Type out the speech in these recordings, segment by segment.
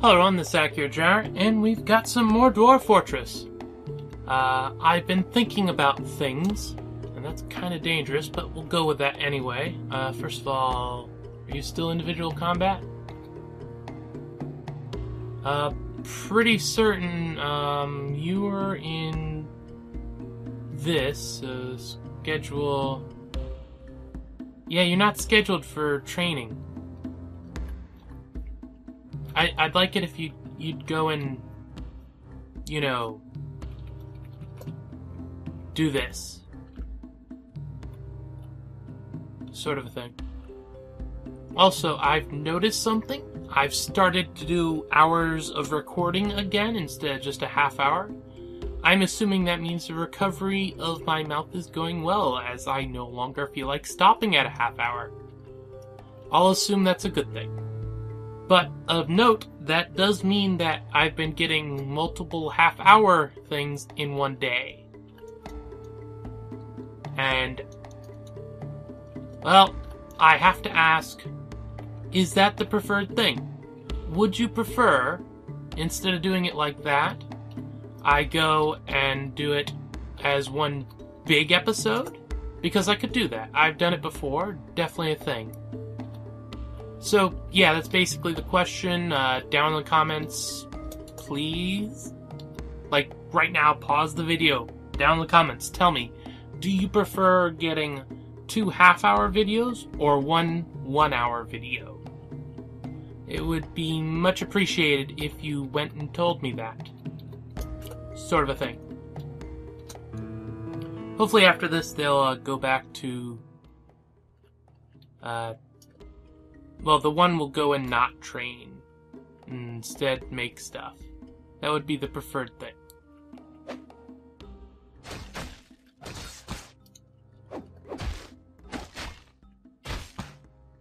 Hello everyone, this is Akhier, and we've got some more Dwarf Fortress. I've been thinking about things, and that's kind of dangerous, but we'll go with that anyway. First of all, are you still individual combat? Pretty certain, you are in this, schedule... Yeah, you're not scheduled for training. I'd like it if you'd go and, you know, do this. Sort of a thing. Also, I've noticed something. I've started to do hours of recording again instead of just a half hour. I'm assuming that means the recovery of my mouth is going well, as I no longer feel like stopping at a half hour. I'll assume that's a good thing. But of note, that does mean that I've been getting multiple half-hour things in one day. And, well, I have to ask, is that the preferred thing? Would you prefer, instead of doing it like that, I go and do it as one big episode? Because I could do that. I've done it before. Definitely a thing. So, yeah, that's basically the question. Down in the comments, please. Like, right now, pause the video. Down in the comments, tell me, do you prefer getting 2 half-hour videos or one 1-hour video? It would be much appreciated if you went and told me that. Sort of a thing. Hopefully after this, they'll go back to... well, the one will go and not train. Instead, make stuff. That would be the preferred thing.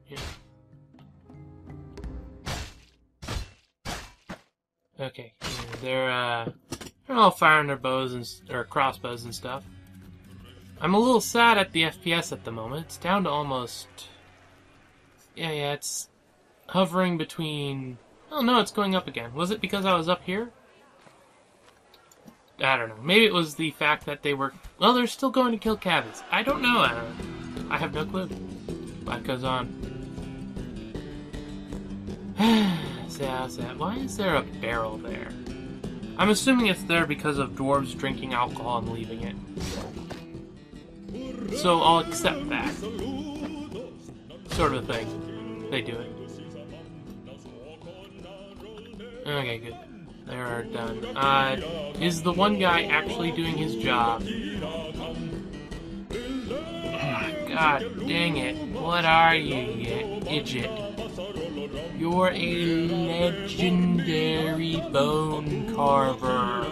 Yeah. Okay, they're all firing their bows or crossbows and stuff. I'm a little sad at the FPS at the moment. It's down to almost... Yeah, it's hovering between... Oh, no, it's going up again. Was it because I was up here? I don't know. Maybe it was the fact that they were... Well, they're still going to kill cabins. I don't know. I have no clue. Life goes on. Sad. Why is there a barrel there? I'm assuming it's there because of dwarves drinking alcohol and leaving it. So I'll accept that. Sort of a thing. They do it. Okay, good. They're done. Is the one guy actually doing his job? God dang it. What are you, you idiot? You're a legendary bone carver.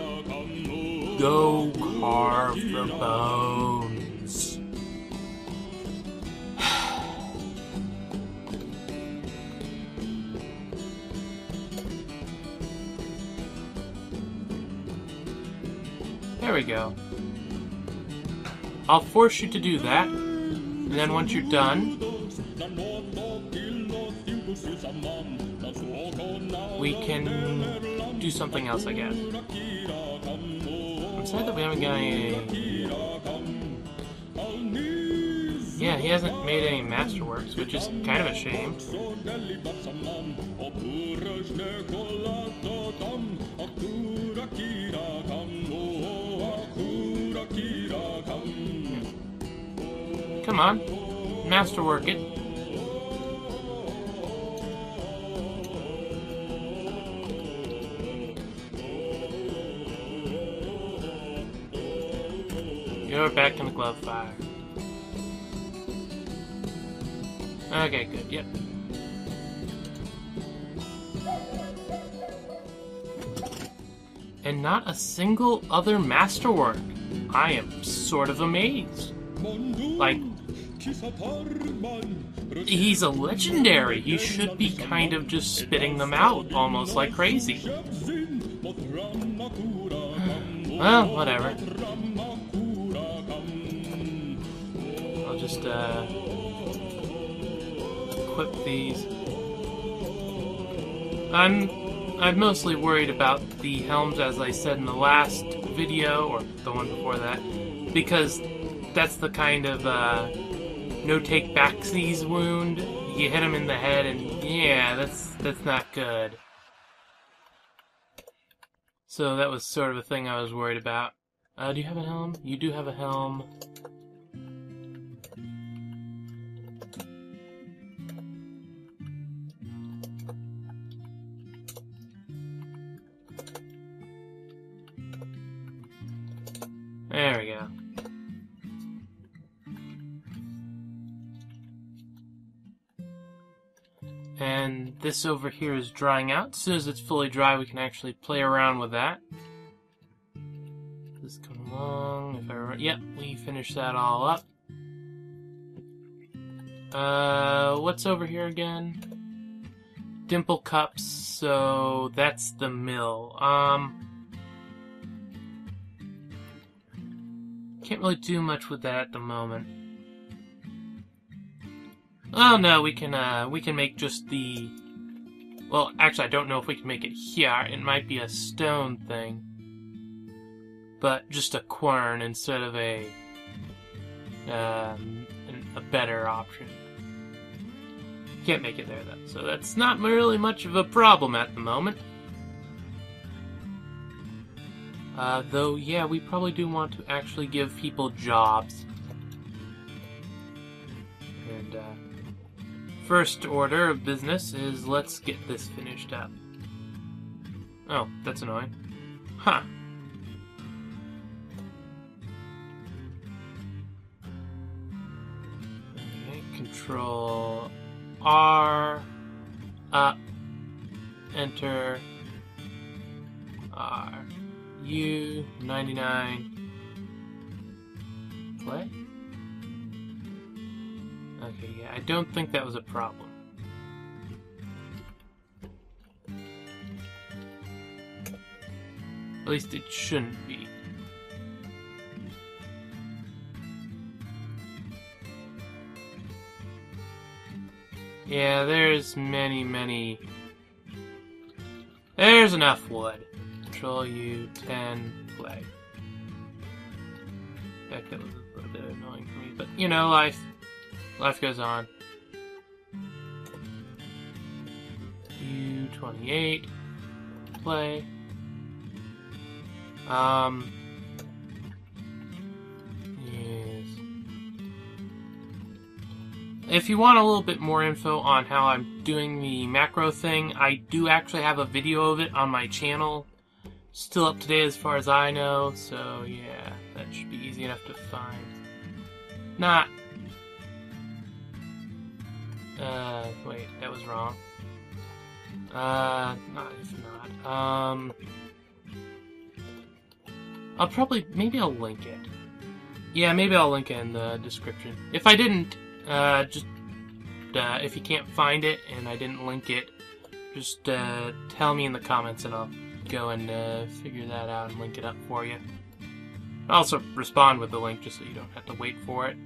Go carve the bones. There we go. I'll force you to do that, and then once you're done, we can do something else, I guess. I'm sad that we haven't got any... Yeah, he hasn't made any masterworks, which is kind of a shame. Come on, masterwork it. You're back in the glove fire. Okay, good, yep. And not a single other masterwork. I am sort of amazed. Like, he's a legendary. He should be kind of just spitting them out almost like crazy. Well, whatever. I'll just equip these. I'm I'm mostly worried about the helms, as I said in the last video, or the one before that, because that's the kind of no-take backsies wound. You hit him in the head, and yeah, that's not good. So that was sort of a thing I was worried about. Do you have a helm? You do have a helm. There we go. And this over here is drying out. As soon as it's fully dry, we can actually play around with that. This come along. If I remember, yep, we finished that all up. What's over here again? Dimple cups. So that's the mill. Can't really do much with that at the moment. Oh no, we can make just the... Well, actually, I don't know if we can make it here. It might be a stone thing. But just a quern instead of a better option. Can't make it there, though. So that's not really much of a problem at the moment. Though, yeah, we probably do want to actually give people jobs. And, first order of business is let's get this finished up. Oh, that's annoying. Huh. Okay, Control R, up, enter, R, U, 99, play? Okay, yeah, I don't think that was a problem. At least it shouldn't be. Yeah, there's many... There's enough wood. Control U, 10, play. Heck, that was a little bit annoying for me, but, you know, life goes on. U28, play. Yes. If you want a little bit more info on how I'm doing the macro thing, I do actually have a video of it on my channel. Still up to date as far as I know, so yeah, that should be easy enough to find. Not... wait, that was wrong. Not if not. I'll probably, maybe I'll link it. Yeah, maybe I'll link it in the description. If I didn't, if you can't find it and I didn't link it, just, tell me in the comments and I'll go and, figure that out and link it up for you. I'll also respond with the link just so you don't have to wait for it.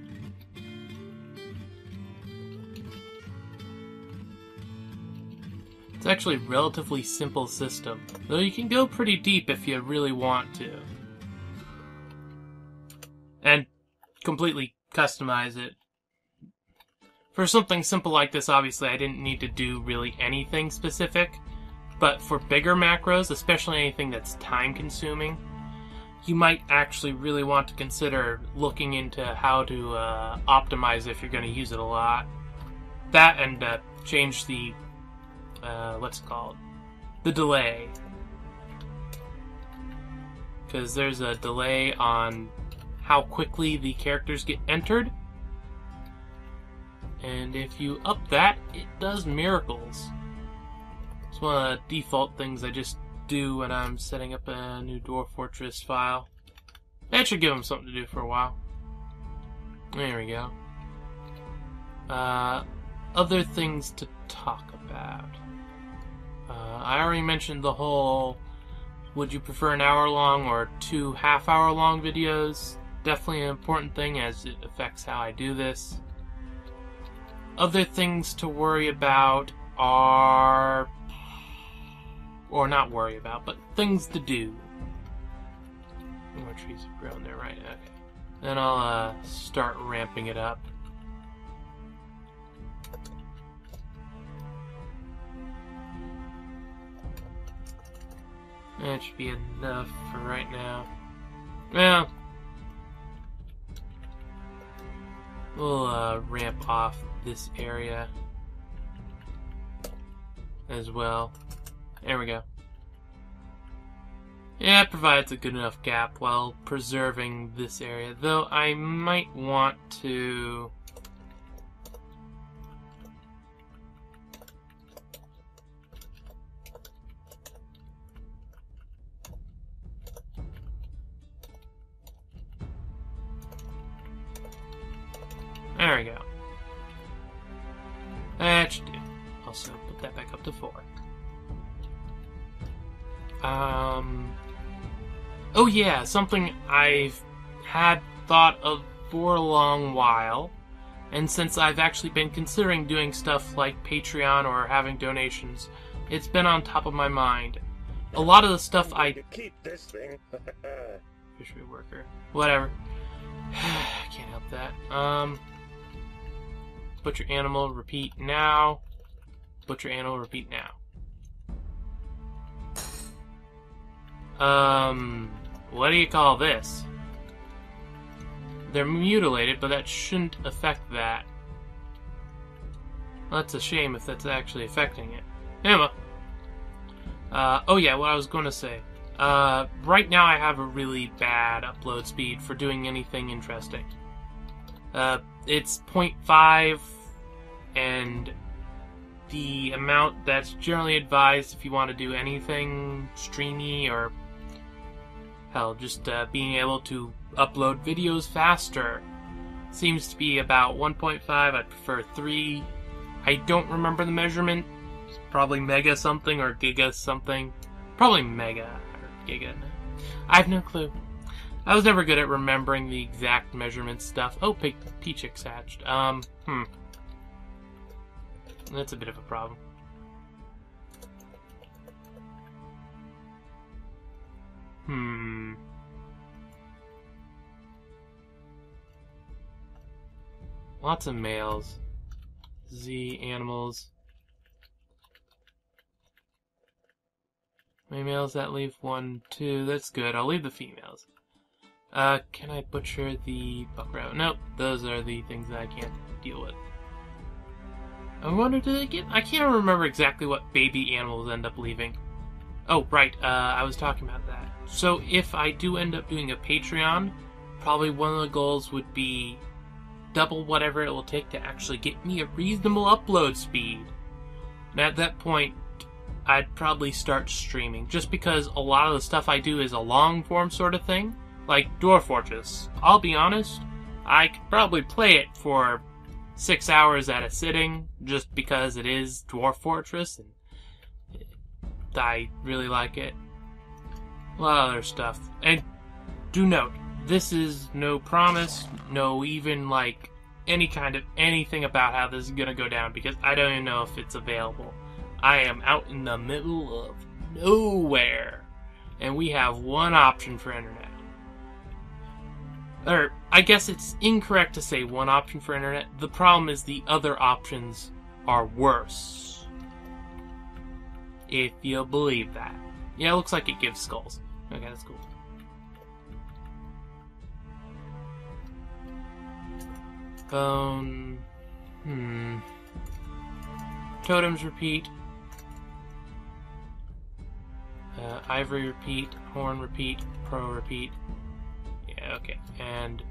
It's actually a relatively simple system, though you can go pretty deep if you really want to. And completely customize it. For something simple like this, obviously, I didn't need to do really anything specific, but for bigger macros, especially anything that's time-consuming, you might actually really want to consider looking into how to optimize if you're going to use it a lot. That and change the what's it called? The delay. Because there's a delay on how quickly the characters get entered. And if you up that, it does miracles. It's one of the default things I just do when I'm setting up a new Dwarf Fortress file. That should give them something to do for a while. There we go. Other things to talk about. I already mentioned the whole, would you prefer an hour-long or 2 half-hour-long videos? Definitely an important thing as it affects how I do this. Other things to worry about are Or not worry about, but things to do. More trees have grown there, right? Okay. Then I'll start ramping it up. That should be enough for right now. Well, we'll ramp off this area as well. There we go. Yeah, it provides a good enough gap while preserving this area, though I might want to... There we go. That should do. Also, put that back up to 4. Oh yeah, something I've had thought of for a long while, and since I've actually been considering doing stuff like Patreon or having donations, it's been on top of my mind. A lot of the stuff I... keep this thing. Fishery worker. Whatever. Can't help that. Butcher animal, repeat now. Butcher animal, repeat now. What do you call this? They're mutilated, but that shouldn't affect that. Well, that's a shame if that's actually affecting it. Anyway. Oh yeah, what I was going to say. Right now I have a really bad upload speed for doing anything interesting. It's 0.5, and the amount that's generally advised if you want to do anything streamy or, hell, just being able to upload videos faster seems to be about 1.5. I'd prefer 3. I don't remember the measurement. It's probably mega something or giga something. Probably mega or giga. I have no clue. I was never good at remembering the exact measurement stuff. Oh, Peachix hatched. That's a bit of a problem. Lots of males. Z animals. How many males that leave? 1, 2. That's good. I'll leave the females. Can I butcher the buckrow? Nope. Those are the things that I can't deal with. I wonder, did I get... I can't remember exactly what baby animals end up leaving. Oh, right. I was talking about that. So if I do end up doing a Patreon, probably one of the goals would be double whatever it will take to actually get me a reasonable upload speed. And at that point, I'd probably start streaming, just because a lot of the stuff I do is a long form sort of thing, like Dwarf Fortress. I'll be honest, I could probably play it for 6 hours at a sitting, just because it is Dwarf Fortress, and I really like it. A lot of other stuff. And do note, this is no promise, no even like any kind of anything about how this is gonna go down, because I don't even know if it's available. I am out in the middle of nowhere, and we have one option for internet. Or, I guess it's incorrect to say one option for internet. The problem is the other options are worse. If you believe that. Yeah, it looks like it gives skulls. Okay, that's cool. Bone... Totems repeat. Ivory repeat. Horn repeat. Pro repeat. Yeah, okay. And...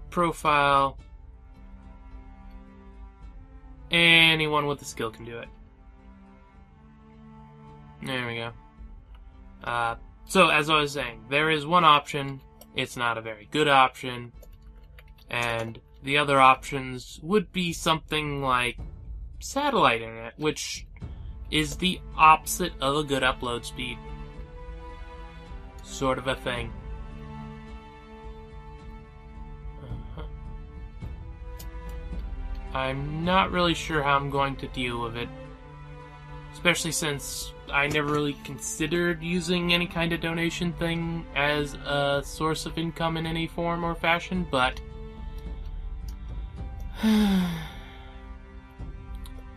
profile. Anyone with a skill can do it. There we go. So, as I was saying, there is one option. It's not a very good option. And the other options would be something like satellite internet, which is the opposite of a good upload speed. Sort of a thing. I'm not really sure how I'm going to deal with it. Especially since I never really considered using any kind of donation thing as a source of income in any form or fashion, but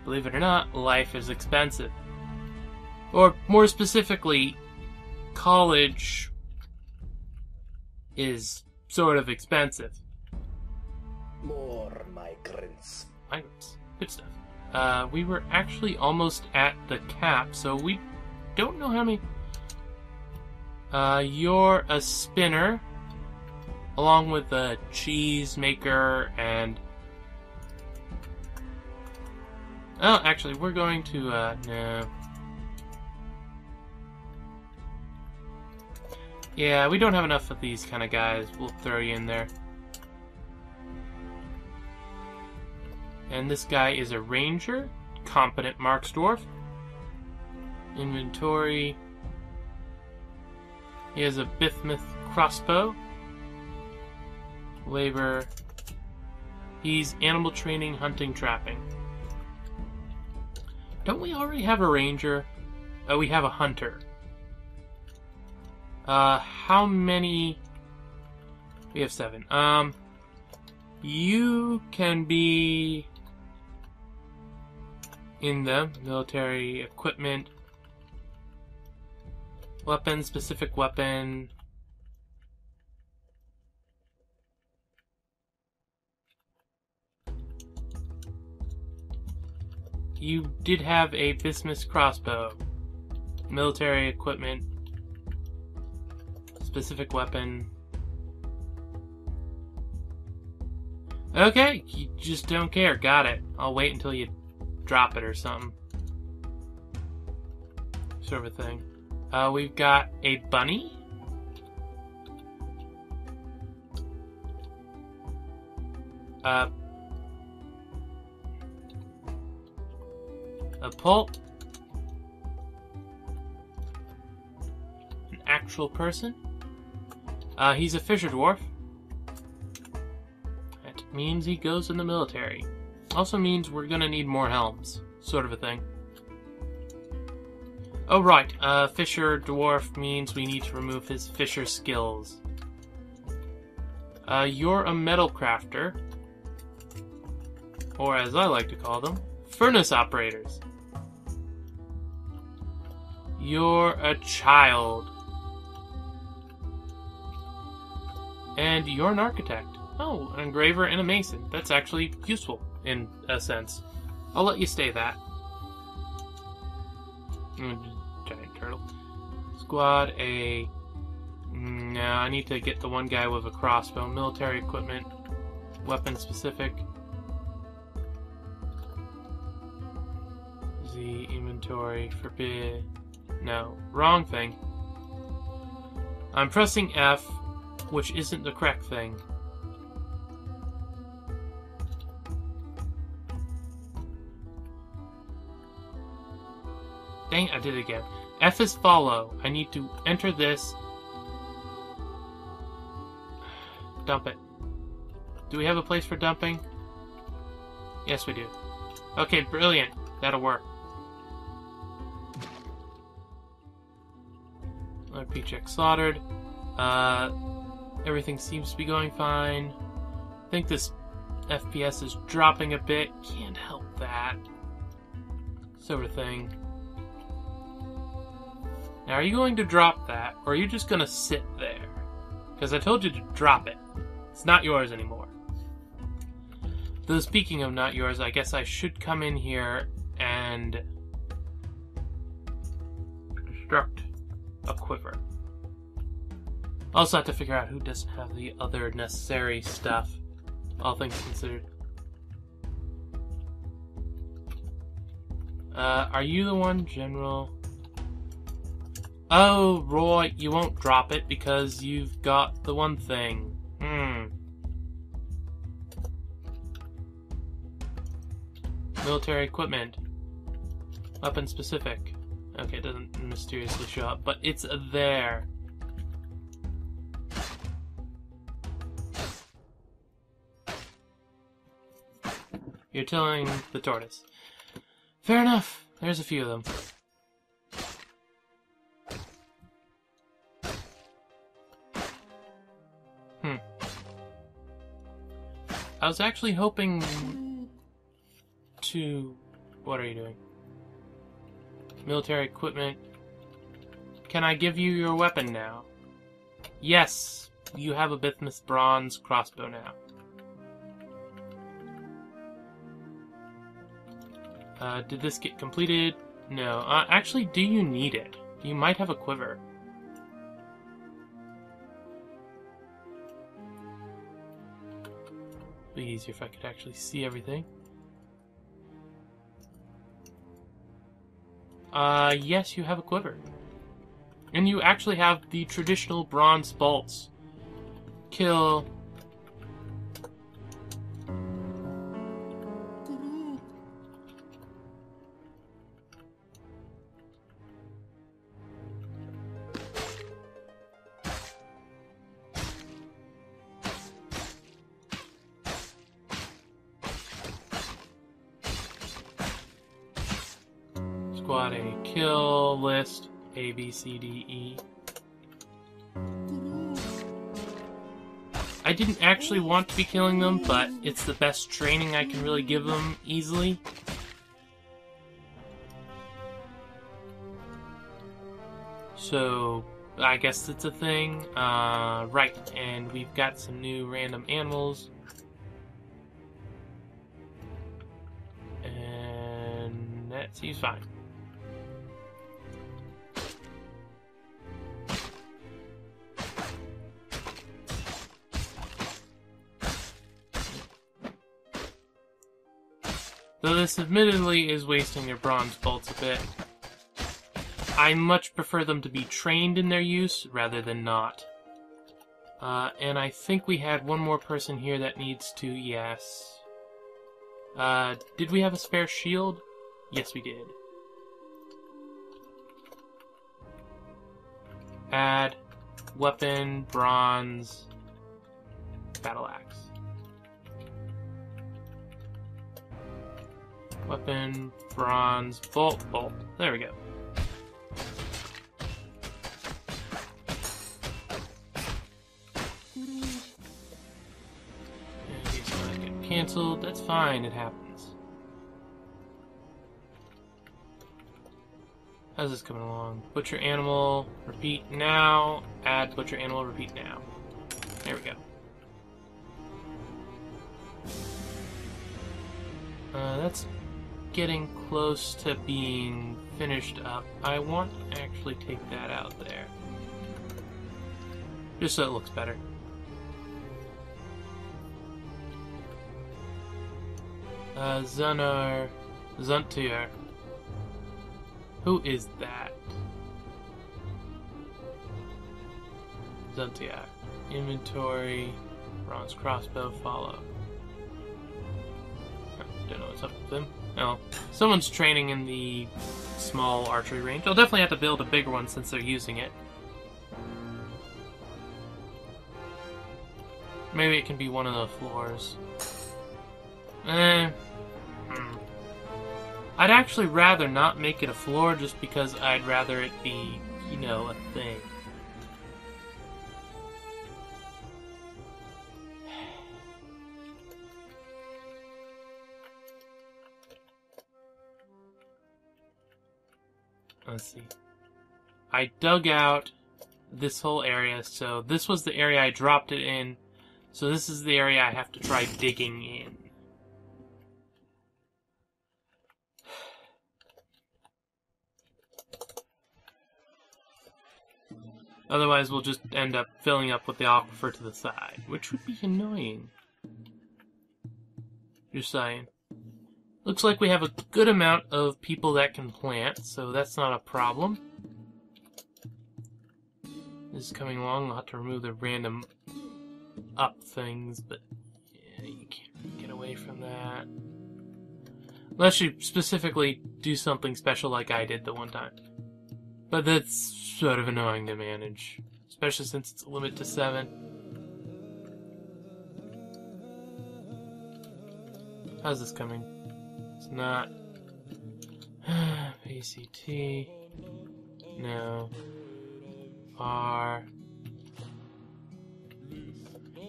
believe it or not, life is expensive. Or more specifically, college is sort of expensive. More migrants. Migrants. Good stuff. We were actually almost at the cap, so we don't know how many... you're a spinner, along with a cheese maker and... Oh, actually, we're going to, no. Yeah, we don't have enough of these kind of guys. We'll throw you in there. And this guy is a ranger, competent marks dwarf. Inventory. He has a bismuth crossbow. Labor. He's animal training, hunting, trapping. Don't we already have a ranger? Oh, we have a hunter. How many? We have 7. You can be in the military equipment, weapon, specific weapon. You did have a bismuth crossbow, military equipment, specific weapon. Okay, you just don't care. Got it. I'll wait until you drop it or something. Sort of a thing. We've got a bunny. A pulp. An actual person. He's a fisher dwarf. That means he goes in the military. Also means we're gonna need more helms. Sort of a thing. Oh right, fisher dwarf means we need to remove his fisher skills. You're a metal crafter. Or as I like to call them, furnace operators. You're a child. And you're an architect. Oh, an engraver and a mason. That's actually useful, in a sense. I'll let you stay that. Giant turtle. Squad A. No, I need to get the one guy with a crossbow. Military equipment. Weapon specific. Z. Inventory. Forbid. No. Wrong thing. I'm pressing F, which isn't the correct thing. Dang, I did it again. F is follow. I need to enter this. Dump it. Do we have a place for dumping? Yes, we do. Okay, brilliant. That'll work. RP check slaughtered. Everything seems to be going fine. I think this FPS is dropping a bit. Can't help that. Sort of thing. Now, are you going to drop that, or are you just going to sit there? Because I told you to drop it. It's not yours anymore. Though, speaking of not yours, I guess I should come in here and construct a quiver. Also have to figure out who doesn't have the other necessary stuff, all things considered. Are you the one, General? Oh, Roy, you won't drop it because you've got the one thing. Military equipment. Weapon specific. Okay, it doesn't mysteriously show up, but it's there. You're telling the tortoise. Fair enough. There's a few of them. I was actually hoping to... What are you doing? Military equipment. Can I give you your weapon now? Yes, you have a bismuth bronze crossbow now. Did this get completed? No. Actually, do you need it? You might have a quiver. Be easier if I could actually see everything. Yes, you have a quiver. And you actually have the traditional bronze bolts. Kill. Squad A kill list A, B, C, D, E. I didn't actually want to be killing them, but it's the best training I can really give them easily. So, I guess it's a thing. Right, and we've got some new random animals. And that seems fine. Though this admittedly is wasting their bronze bolts a bit. I much prefer them to be trained in their use rather than not. And I think we had one more person here that needs to, yes. Did we have a spare shield? Yes, we did. Add weapon, bronze, battle axe. Weapon, bronze, bolt. There we go. And these might get cancelled. That's fine, it happens. How's this coming along? Butcher animal, repeat now. Add butcher animal, repeat now. There we go. That's getting close to being finished up. I want to actually take that out there. Just so it looks better. Zuntier. Who is that? Zuntier. Inventory. Bronze crossbow, follow. Don't know what's up with them. Oh, someone's training in the small archery range. I'll definitely have to build a bigger one since they're using it. Maybe it can be one of the floors. I'd actually rather not make it a floor just because I'd rather it be, you know, a thing. Let's see. I dug out this whole area, so this was the area I dropped it in. So this is the area I have to try digging in. Otherwise, we'll just end up filling up with the aquifer to the side, which would be annoying. Just saying. Looks like we have a good amount of people that can plant, so that's not a problem. This is coming along. I'll have to remove the random up things, but yeah, you can't get away from that. Unless you specifically do something special like I did the one time. But that's sort of annoying to manage, especially since it's a limit to 7. How's this coming? It's not. ACT. No. R.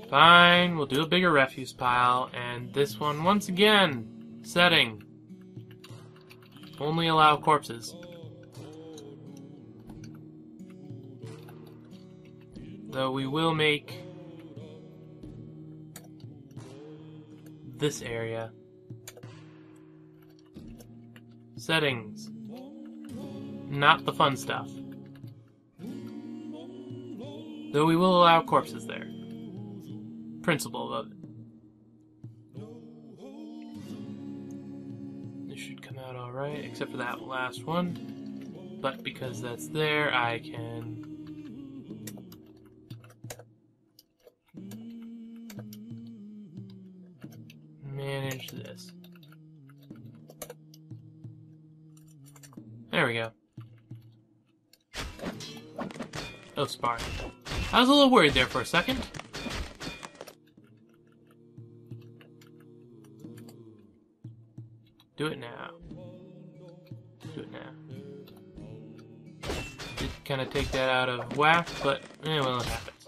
Fine, we'll do a bigger refuse pile, and this one, once again, setting. Only allow corpses. Though we will make this area. Settings. Not the fun stuff. Though we will allow corpses there. Principle of it. This should come out alright, except for that last one. But because that's there, I can manage this. There we go. Oh, Spark. I was a little worried there for a second. Do it now. Do it now. Did kind of take that out of whack, but well, it happens.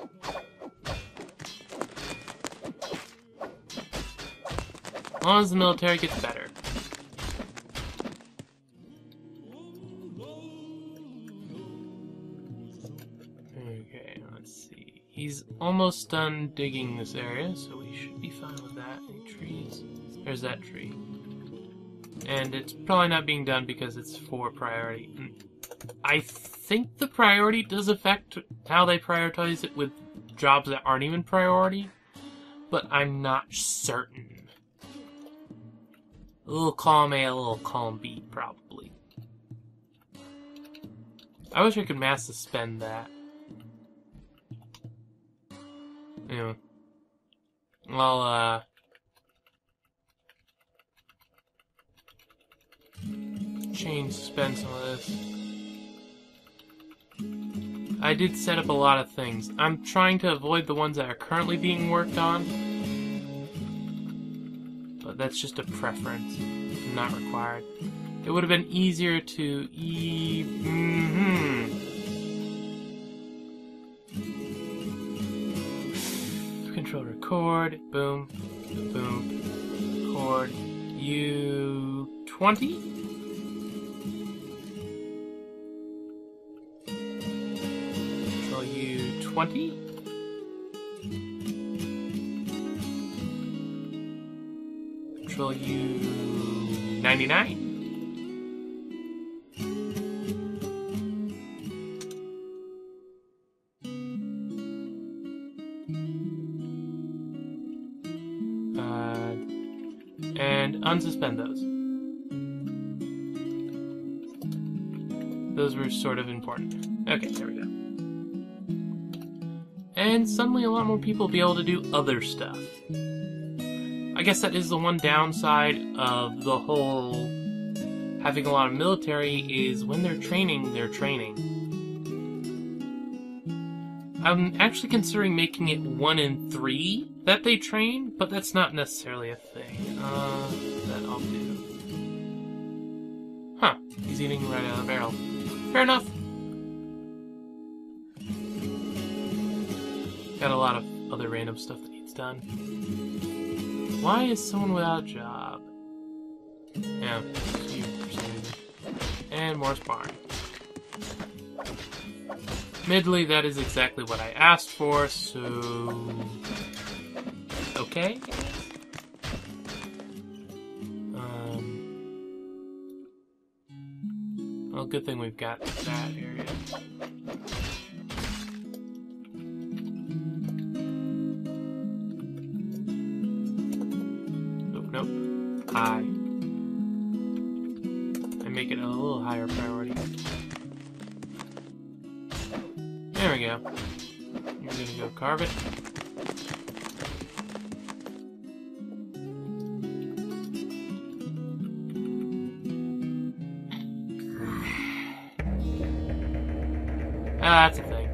As long as the military gets better. Okay, let's see. He's almost done digging this area, so we should be fine with that. Any trees? There's that tree. And it's probably not being done because it's for priority. I think the priority does affect how they prioritize it with jobs that aren't even priority, but I'm not certain. A little column A, a little column B, probably. I wish I could mass suspend that. Anyway. I'll, chain suspend some of this. I did set up a lot of things. I'm trying to avoid the ones that are currently being worked on. But that's just a preference. Not required. It would have been easier to Control record. Boom. Boom. Record. U20? U20. Control U99. And unsuspend those. Those were sort of important. Okay, there we go. And suddenly a lot more people will be able to do other stuff. I guess that is the one downside of the whole having a lot of military is when they're training, they're training. I'm actually considering making it 1 in 3 that they train, but that's not necessarily a thing. That I'll do. Huh, he's eating right out of the barrel. Fair enough. Got a lot of other random stuff that needs done. Why is someone without a job? Yeah, you for some reason. And more sparring. Admittedly, that is exactly what I asked for, so... okay? Well, good thing we've got that area. Nope. High. And make it a little higher priority. There we go. You're gonna go carve it. That's a thing.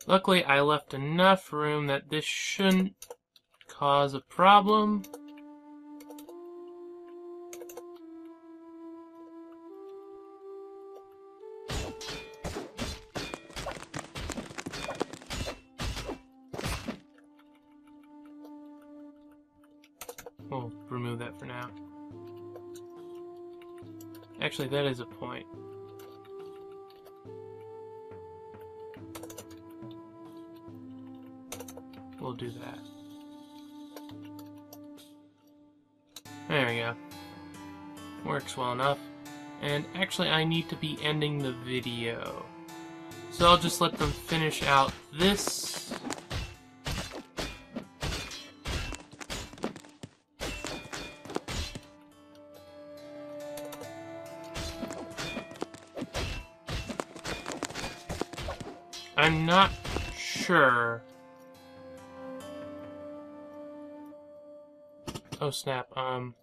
Luckily, I left enough room that this shouldn't cause a problem. We'll remove that for now. Actually, that is a point. We'll do that. There we go. Works well enough. And actually, I need to be ending the video. So I'll just let them finish out this. I'm not sure. Oh snap, Oh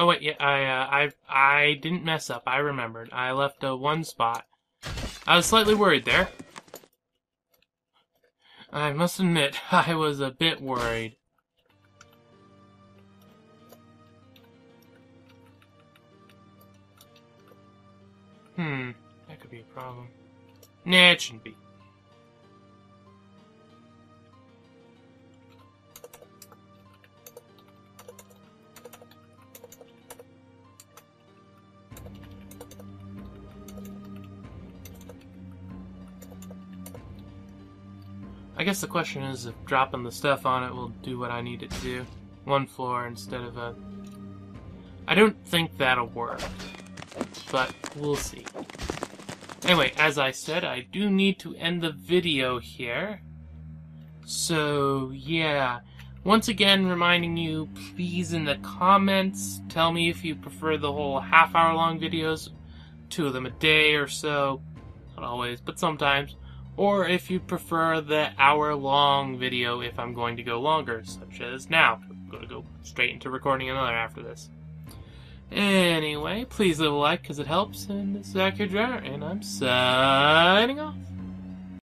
wait, yeah, I didn't mess up. I remembered. I left one spot. I was slightly worried there. I must admit, I was a bit worried. That could be a problem. Nah, it shouldn't be. I guess the question is if dropping the stuff on it will do what I need it to do. One floor instead of a... I don't think that'll work, but we'll see. Anyway, as I said, I do need to end the video here. So, yeah. Once again, reminding you, please in the comments, tell me if you prefer the whole half-hour-long videos, 2 of them a day or so, not always, but sometimes, or if you prefer the hour-long video if I'm going to go longer, such as now. I'm going to go straight into recording another after this. Anyway, please leave a like because it helps, and this is Akhier, and I'm signing off.